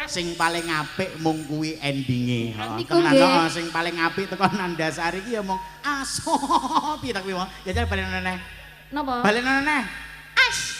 sing paling apik mung kuwi endinge. Heeh. Niku Tenan nggih. sing paling apik teko Nandasari iki ya mung aso piye tak kuwi mau. Ya jan balen neh. Napa? Balen neh. As.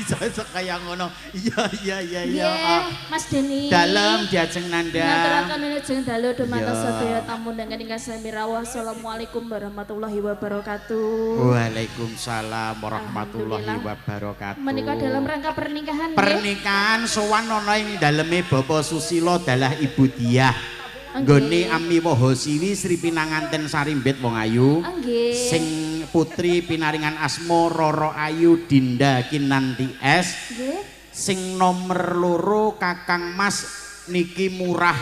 Iso kaya ngono. Iya. Nggih, Mas Deni. Dalem diajeng Nanda. Ngaturaken wilujeng dalu dumateng Iya. sedaya tamu dengan ingkang sami rawuh. Assalamualaikum warahmatullahi wabarakatuh. Waalaikumsalam warahmatullahi Alhamdulillah. wabarakatuh. Menika dalam rangka pernikahan nggih. Pernikahan sowan ana ing daleme Bapak Susilo dalah Ibu Diah. Nggih. Nggone Ami Woho Siwi Sri Pinanganten Sarimbit Wong Ayu. Nggih. Sing putri pinaringan asma Roro Ayu Dinda Kinanti S. Nggih. Sing nomor loro Kakang Mas niki murah.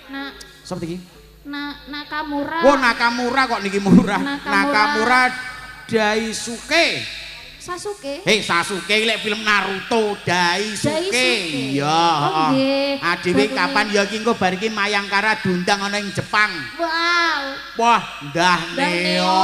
Nah, Sapa iki? Nakamura. Oh Nakamura kok niki murah. Nakamura. Nakamura Daisuke. Sasuke. Sasuke lek film Naruto Daisuke. Daisuke. Iya, Oh, nggih. Adewe Bagune- kapan ya iki engko bar iki Mayangkara diundang ana ing Jepang. Wow. Wah, ndah Ndah neo. neo.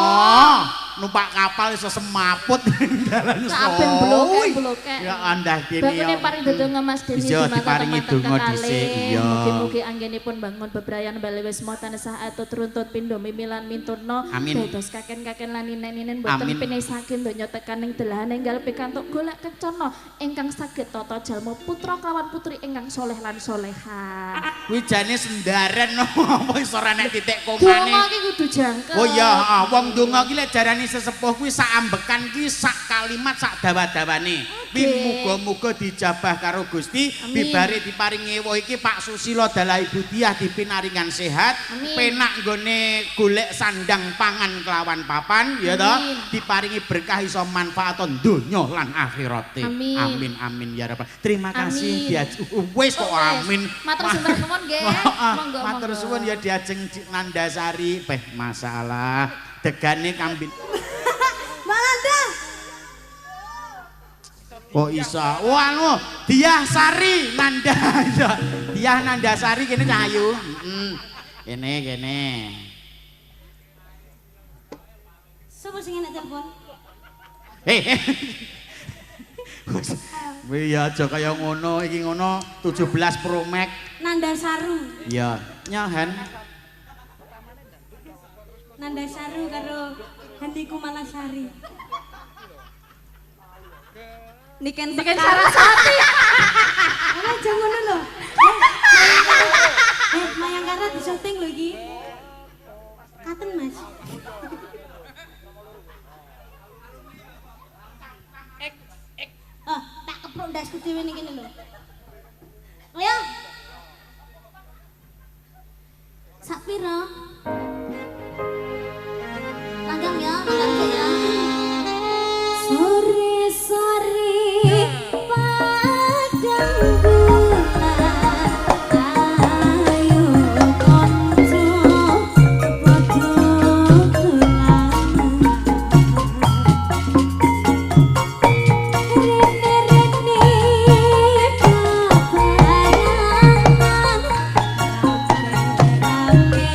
Numpak kapal iso semaput dalan Saben blokek. Ya andah kene. Bagune paring dedonga Mas Deni Bisa dumateng diparingi teman-teman donga kekalih. dhisik, iya. Mugi-mugi anggenipun bangun bebrayan bali wisma tansah atut runtut pindho mimilan minturna Amin. dados kaken-kaken lan ninen-ninen boten Amin. pinisaken donya tekaning delahan enggal pikantuk golek kencana ingkang saged tata jalma putra kawan putri ingkang soleh lan soleha. Kuwi jane sendaren apa iso ora nek titik Donga komane. iki kudu jangkel. Oh iya, wong donga ki lek jarani sesepuh kuwi sak ambekan ki sak kalimat sak dawa-dawane. Kuwi Oke. muga-muga dijabah karo Gusti, Amin. bibare diparingi ewo iki Pak Susilo dalah Ibu Diah dipinaringan sehat, Amin. penak nggone golek sandang pangan kelawan papan, ya toh, Amin. diparingi berkah iso manfaat donya lan akhirate. Amin. Amin ya rabbal. Terima kasih Amin. wis kok Oh, wes. amin. Matur suwun nuwun nggih. Monggo. Matur monggo. suwun ya diajeng Nandasari. Masalah degane kambing. Malanda. Oh isa. Oh anu, Diah Sari Nanda. Diah Nandasari kene Cahayu. Kene. Sopo sing enak telepon? Wis ya aja kaya ngono, iki ngono 17 Pro Max. Nanda Saru. Ya, nyahan. Nanda Saru karo Handiku Malasari. Niken Niken Sekar. Sarasati. Ana aja ngono lho. Mayangkara di syuting lho iki. Katen Mas. Tak keprok ndasku dhewe ning kene lho. Ayo. Sak pira? Langgang ya, langgang ya. Sore-sore padang bulan ayo konco padha dolan rene-rene kabaran rame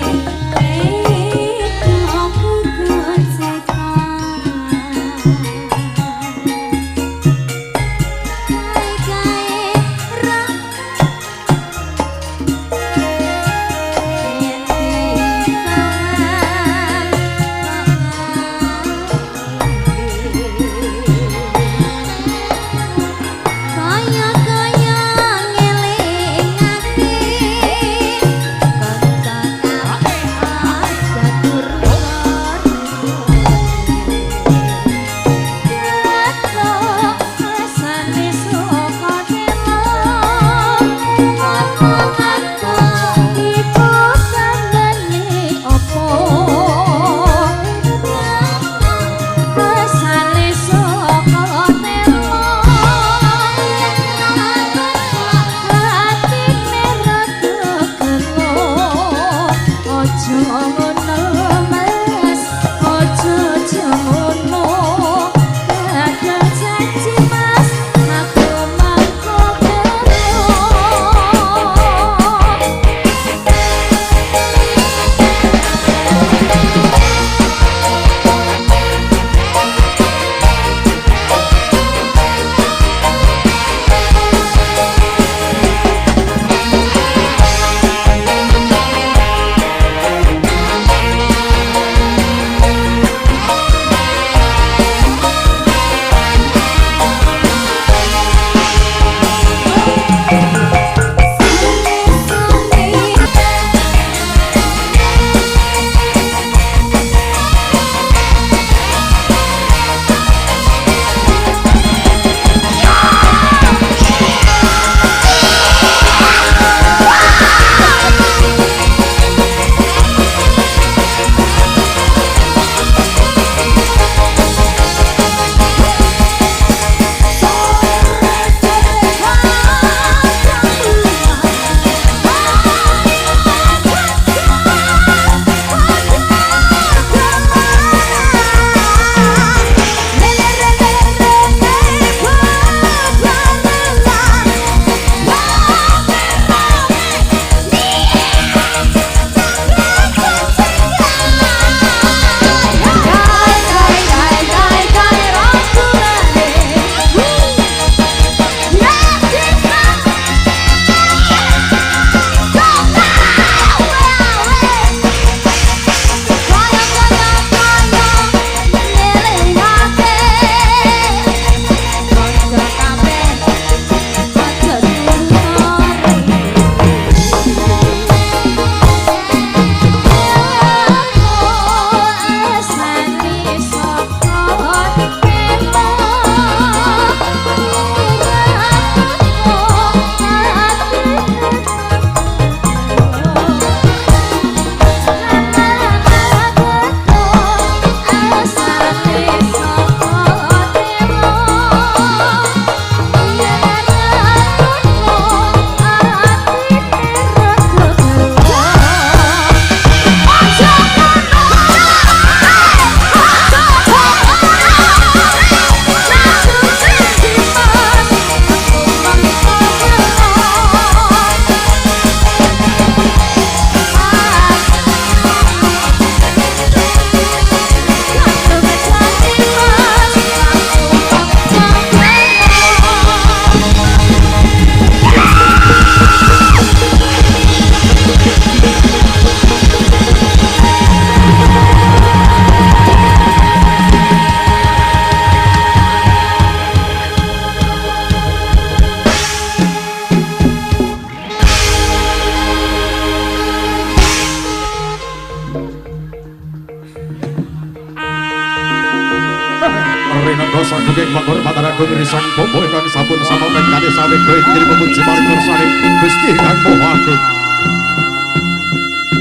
sugeng penghormatan agung risang bobo ingkang sampun samangken kanthi saweg diri memuji marang kersane Gusti Kang Maha Agung.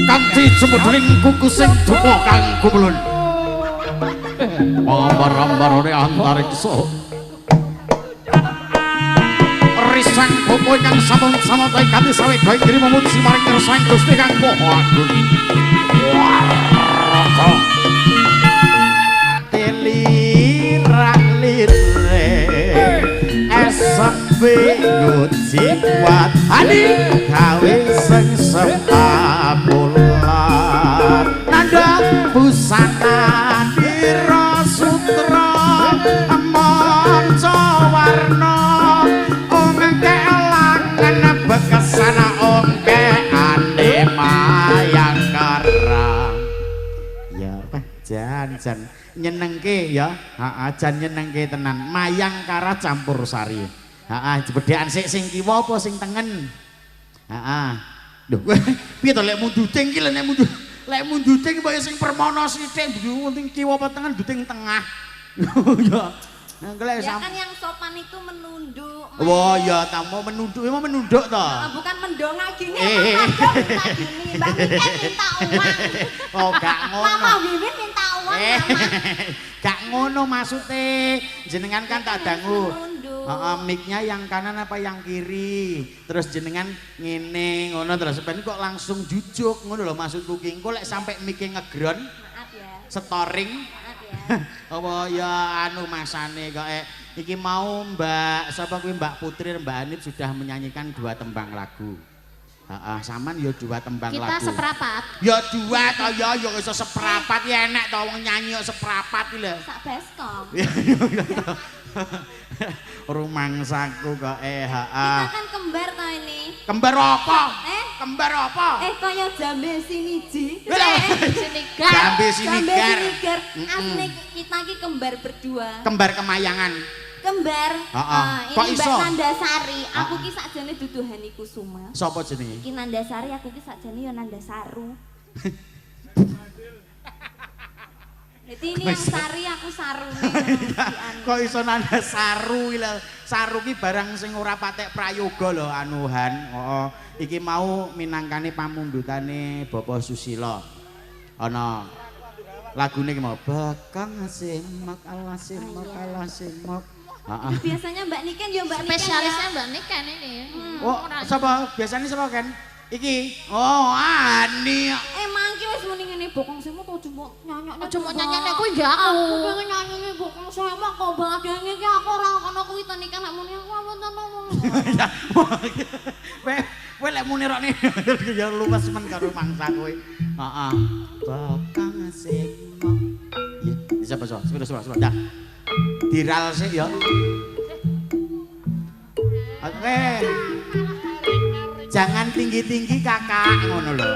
Kanthi cemedring kuku sing duka kang kumulun. Ambar-ambarane antariksa. Risang bobo ingkang sampun samangken kanthi saweg diri memuji marang kersane Gusti Kang Maha Agung. Nguji kuat ani gawe sing sepabulan nanda busana ira sutra manca warna ongke langen bekesana ongke ane mayangkara ya jan nyenengke ya jan nyenengke tenan mayangkara campur sari. Jebedekan sing kiwa apa sing tengen? Lho, piye to lek munduting ki lek munduting mbok sing permono sithik penting kiwa apa tengen duting tengah. Ya. Ya kan yang sopan itu menunduk. Oh ya, tamu menunduk, emang menunduk to? Bukan mendongak gini, minta gini. Mbak Niken minta uang. Oh, gak ngono. Mama Wiwin minta uang. Gak ngono maksudnya. Jenengan kan tak dangu. Mic-nya yang kanan apa yang kiri. Terus jenengan ngene ngono terus ben kok langsung jujuk ngono lho maksudku ki. Engko lek sampai mic-nya ngegron. Maaf ya. Storing. Apa ya anu masane kok iki mau Mbak sapa kuwi Mbak Putri Mbak Anip sudah menyanyikan 2 tembang lagu. Saman ya 2 tembang lagu. Kita seprapat. Ya 2 to ya iso seprapat ya enak to wong nyanyi kok seprapat iki lho. Sak baskom. Rumangsaku kok Kita kan kembar ta ini. Kembar apa? Kembar apa? Kaya jambe siniji. Sinigar. Jambe sinigar. Asli kita ki kembar berdua. Kembar kemayangan. Kembar. Kok ini iso? Mbak Nandasari. Aku ki sakjane dudu Hani Kusuma. Sapa jenenge? Iki Nandasari, aku ki sakjane ya Nandasaru. Jadi ini yang sari aku saru. Kok iso nanda saru iki lho. Saru ki barang sing ora patek prayoga lho anuhan. Iki mau minangkane pamundhutane Bapak Susilo. Ana lagune ki mau bakang simak ala simak ala simak. Biasanya Mbak Niken ya Mbak Niken. Spesialisnya Mbak Niken ini. Oh, sapa? Biasanya sapa kan? Iki. Oh, Ani. Emang ki wis muni ngene bokong semu to cuma nyanyane. Cuma nyanyane kuwi enggak aku. Aku pengen nyanyane bokong semu kok bahagiane ki aku ora kono kuwi to Niken lek muni aku wonten ngomong. Kowe lek muni rokne ya luwes men karo mangsa kowe. Heeh. Bakang semu. Ya, sapa? Coba. Dah. Diral sih ya. Oke. Jangan tinggi-tinggi kakak ngono lho.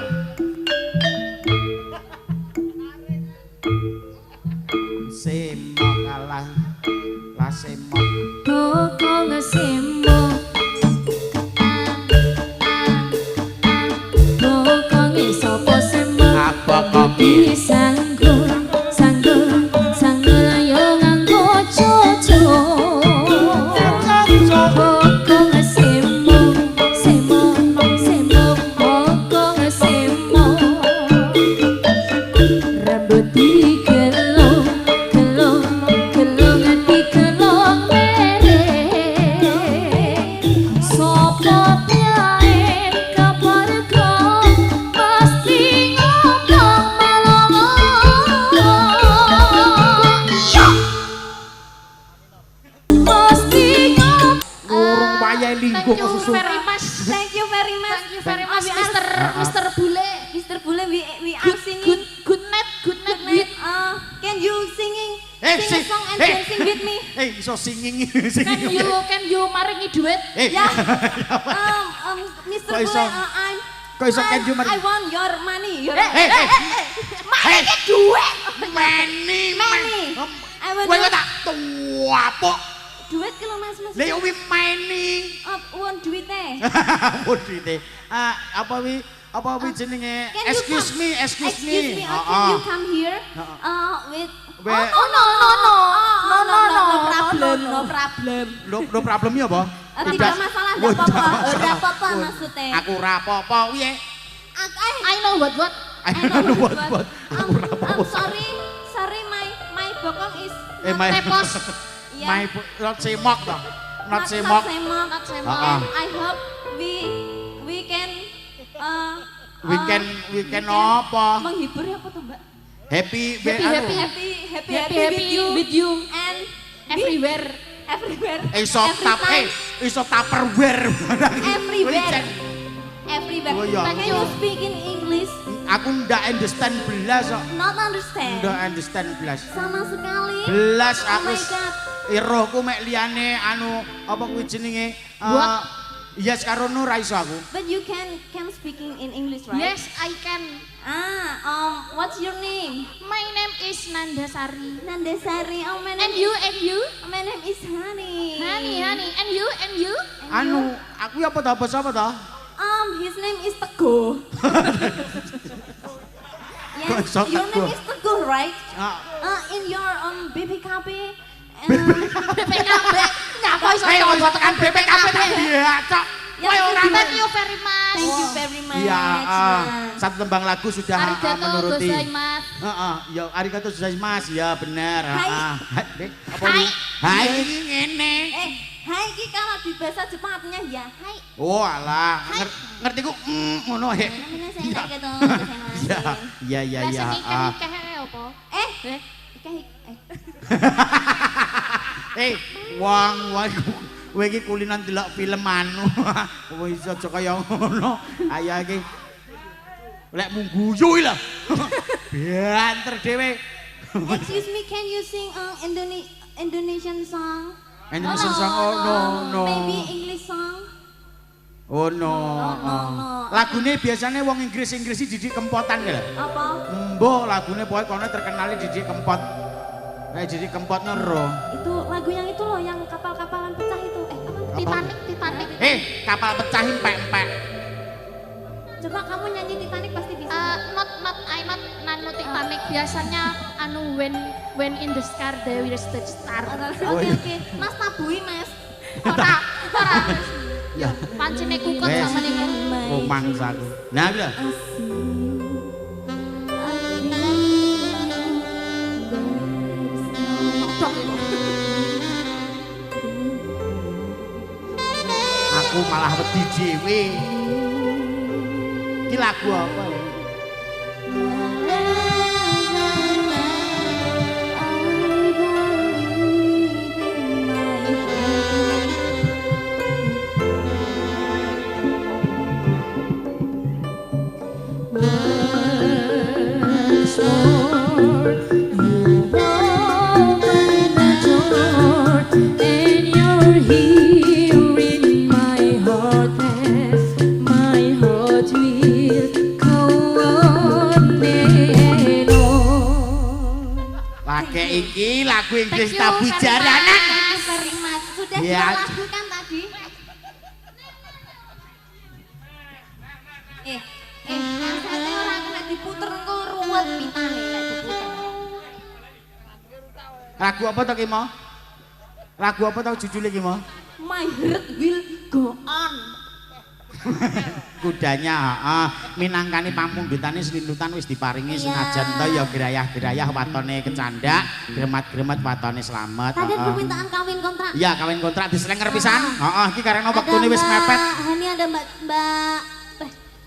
Semok kalah lah semok. Bokong semok. Bokong sapa semok? Apa kok Sanggul yo nganggo coco. Bokong semok. Rambut digelong Thank you very much. Mr. Bule. Mr. Bule, we are singing. Good night. Can you sing a song and dancing with me? So singing. Can you maringi duet? Ya. Mr. Bule, I want your money. Maringi duet. Money. I want. Kowe tak tuwapok. Duit ki lho Mas. Lah yo wi money. Won duite. Won duite. Apa wi apa kuwi jenenge? Can you Excuse come- me, excuse me. Can you come here? With We- oh no problem, no problem. Lo problem ya apa? Tidak masalah, Oh, tidak apa-apa, tidak tidak apa-apa masalah. maksudnya. Aku rapopo piye? I know what. I don't know what. Aku rapopo. Sorry, my bokong is My Tepos. yeah, my not semok toh. Not not semok. semok. Not semok. And I hope we can We can apa? menghibur ya apa tuh Mbak? Happy Happy with you and everywhere. everywhere. Iso tupperware. Everywhere. Oh, iya. Can you speak in English? Aku ndak understand belas kok. Not understand. Ndak understand belas. Sama sekali. Belas Oh aku my God. rohku mek liyane anu apa kuwi jenenge? Buat. Yes karo nu ra iso aku. But you can speaking in English, right? Yes, I can. What's your name? My name is Nandasari. Nandasari. Oh, my name And you? My name is Hani. Honey. And you? Anu, aku apa ta basa apa ta? His name is Teguh. Yes, So your Teguh. name is Teguh, right? In your BPKB. BPKB. Nyapa iso Hei, coba ojo tekan BPKB ta iya, Cok. Kowe ora Thank you very much. Thank you very much. Iya, Nah. satu tembang lagu sudah Arigato menuruti. gozaimasu. Ya arigato gozaimasu, ya bener. Hai. Apa ini? Hai iki ngene. Hai iki kalau di bahasa Jepang artinya ya hai. Oh alah, ngerti ku ngono he. Namanya saya kayak gitu. Ya. Bahasa nikah apa? Wong kowe iki kulinan delok film anu. Wis aja kaya ngono. Ayo iki. Lek mungguyu lho. Banter dhewe. Excuse me, can you sing Indonesian song? Indonesian song, oh no. Maybe English song? Oh no. no. Lagune biasanya wong Inggris didik kempotan ya. Apa? Mbok lagune pokoke kono terkenal didik kempot. Kayak didik kempot nero. Itu lagu yang itu loh, yang kapal-kapalan pecah itu. Apa? Titanic. Kapal pecah empek-empek. Coba kamu nyanyi Titanic pasti bisa. Not nanu Titanic. Biasanya anu when in the sky there is the star. Oke. Mas tabui, Mas. Ora. Ya. Pancene kukut Wes. sama niku. Oh mangsaku. Nah, bila. Aku malah wedi dhewe. Iki lagu apa ya? Lagi iki lagu Inggris tabu jaranan. Very much. Sudah Ya. dua lagu kan tadi? Kasetnya orang kena diputer engko ruwet pitane lek diputer. Lagu apa to ki mau? Lagu apa to judulnya ki mau? My heart will go on. Kudanya minangkani pamundhutane slindutan wis diparingi senajan to ya gerayah-gerayah watone kecandak, gremat-gremet watone slamet. Tadi ada permintaan kawin kontrak. Iya, kawin kontrak diselenger pisan. Heeh, iki karena wektune wis mepet. Hani ada Mbak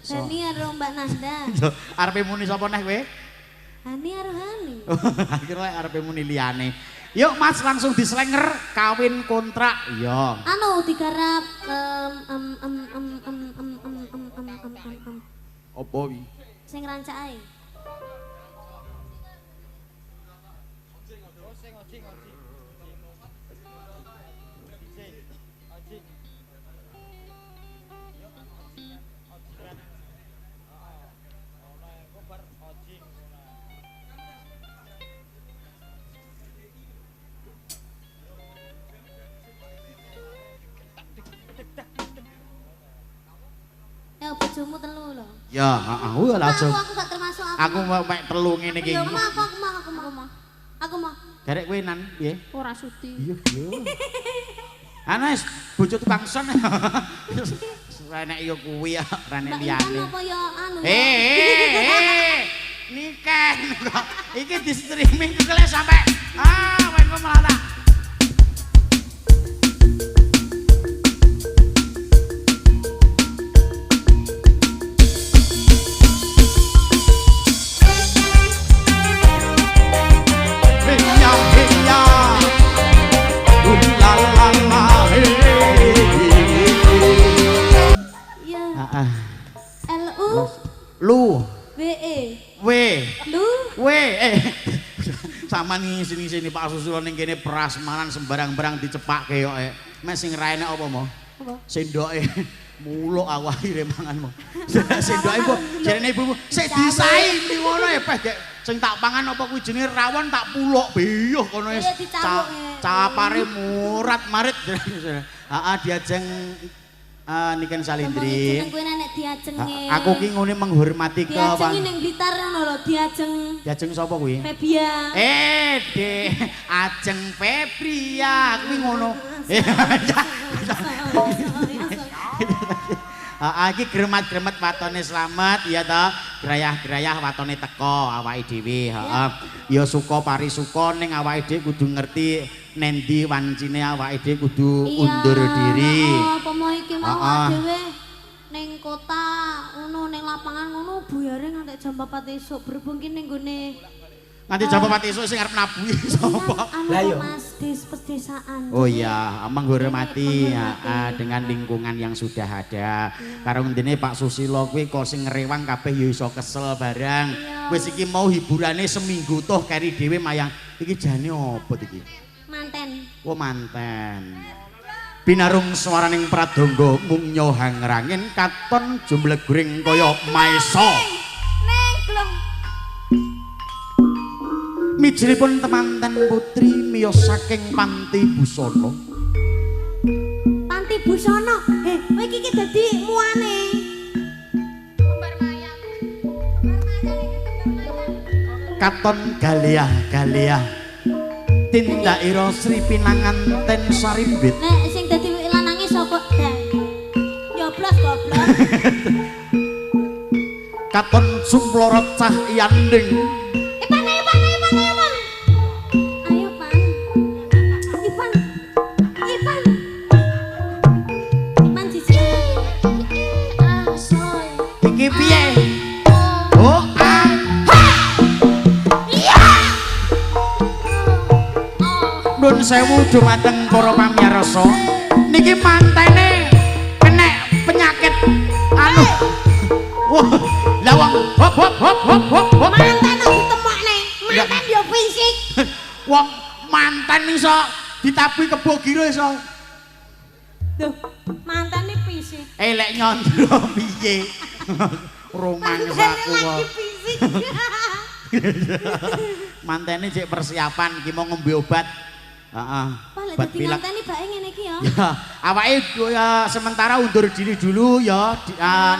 Hani ada Mbak Nanda. Yo, arepe muni sapa neh kowe? Hani ada Hani. Akhirnya arepe muni liyane. Yuk Mas langsung diselenger kawin kontrak. Yo. Anu digarap Opo iki? sing rancake. Ya, bojomu telu lho. Ya, heeh. Lha aja. Aku gak termasuk aku. Aku mek telu ngene iki. Ya aku mau. Garek kowe nan piye? Ora sudi. Iya, iya. Anas, bojo tukang son. Enek yo kuwi ya, rene liyane. Apa ya anu? Nikah. Iki di streaming kekele sampai wen kok malah tak. Lu sama nih sini Pak Susilo ning kene prasmanan sembarang-barang dicepake kok mek sing raine apa mo? Apa? Sendoke muluk awake mangan mo. Sendoke mbok jarene ibumu sik disaingi ngono ya peh gek sing tak pangan apa kuwi jenenge rawon tak puluk beyuh kono wis capare murat marit. Heeh diajeng Niken Salindri. Jeneng kowe nek diajenge. Aku ki ngene menghormati ke diajengi ning Blitar ngono lho diajeng. Diajeng sapa kuwi? Febia. Ajeng Febria kuwi ngono. Iki gremat-gremet watone slamet ya ta. Grayah-grayah watone teko awake dhewe. Heeh. Ya suka parisuka ning awake dhewe kudu ngerti nendi wancine awake dhewe kudu undur diri. Apa mau iki mau dhewe ning kota ngono ning lapangan ngono buyare nganti jam 4 esuk berhubung ki ning gone nanti jam 4 esuk sing arep nabuhi sapa? Lah yo Mas pedesaan. Oh iya, menghormati dengan lingkungan yang sudah ada. Karo ngene Pak Susilo kuwi kok sing ngrewang kabeh ya iso kesel barang. Wis iki mau hiburane seminggu toh kari dhewe mayang. Iki jane opo iki? Manten. Oh manten. Binarung swaraning pradangga mung nyohang rangin katon jumblegring kaya maesa. Neng gleng. Mijilipun temanten putri miyos saking Panti Busana. Panti Busana. Kowe iki dadi muane. Kembar mayang. Katon galeah-galeah. Tindakira Sri Pinanganten Sarimbit. Nek sing dadi lanange sapa? Nyoblos goblok. Katon Sumplorot Cahyanding. Ipan. Ayo Pan. Ipan. Ipan siji. Asoy. Iki piye? Oh, Nun sewu dumateng para pamirsa. Niki mantene kena penyakit anu. Wah, lah wong hop. Manten kok ditemokne. Manten yo fisik. Wong manten iso ditabuhi kebo giro iso. Duh, mantene fisik. Lek nyondro piye? Rumangsaku lagi fisik. Mantene cek persiapan iki mau ngombe obat. Heeh. Obat pilek. Mantene bae ngene iki ya. Ya, awake ya sementara undur diri dulu ya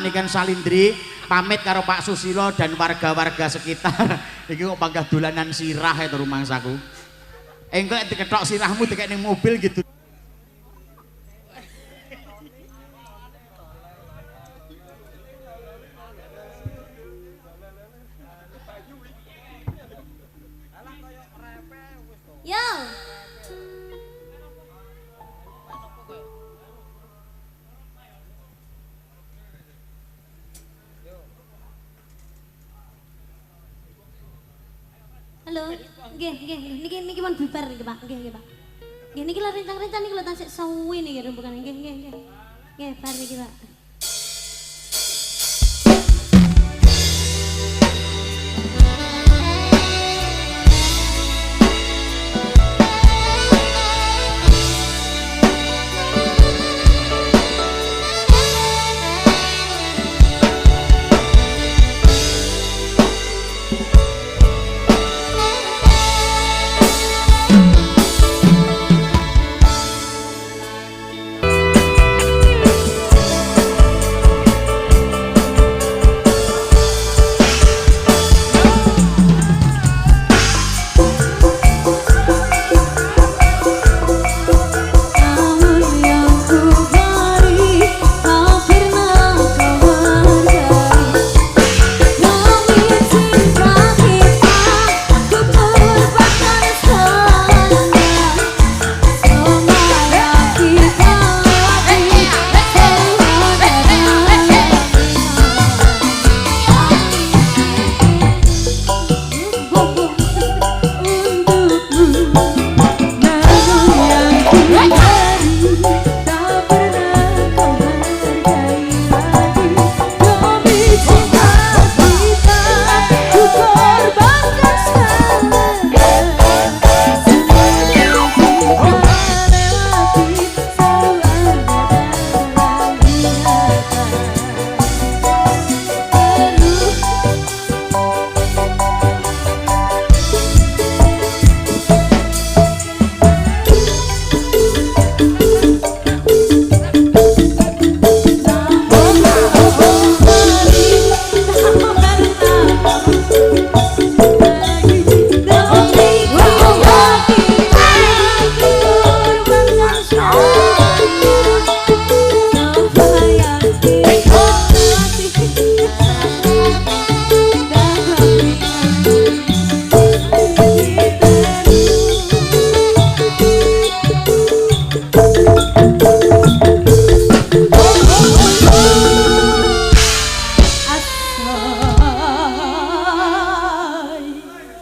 Niken Salindri pamit karo Pak Susilo dan warga-warga sekitar. Iki kok panggah dolanan sirah itu rumangsaku. Engko nek diketok sirahmu dikek ning mobil gitu. Yo. Halo, niki pun bubar niki Pak. Nggih, Pak. Nggih niki lho rencang-rencang niki lho tasik suwi niki rembukan nggih. Nggih, bar niki Pak.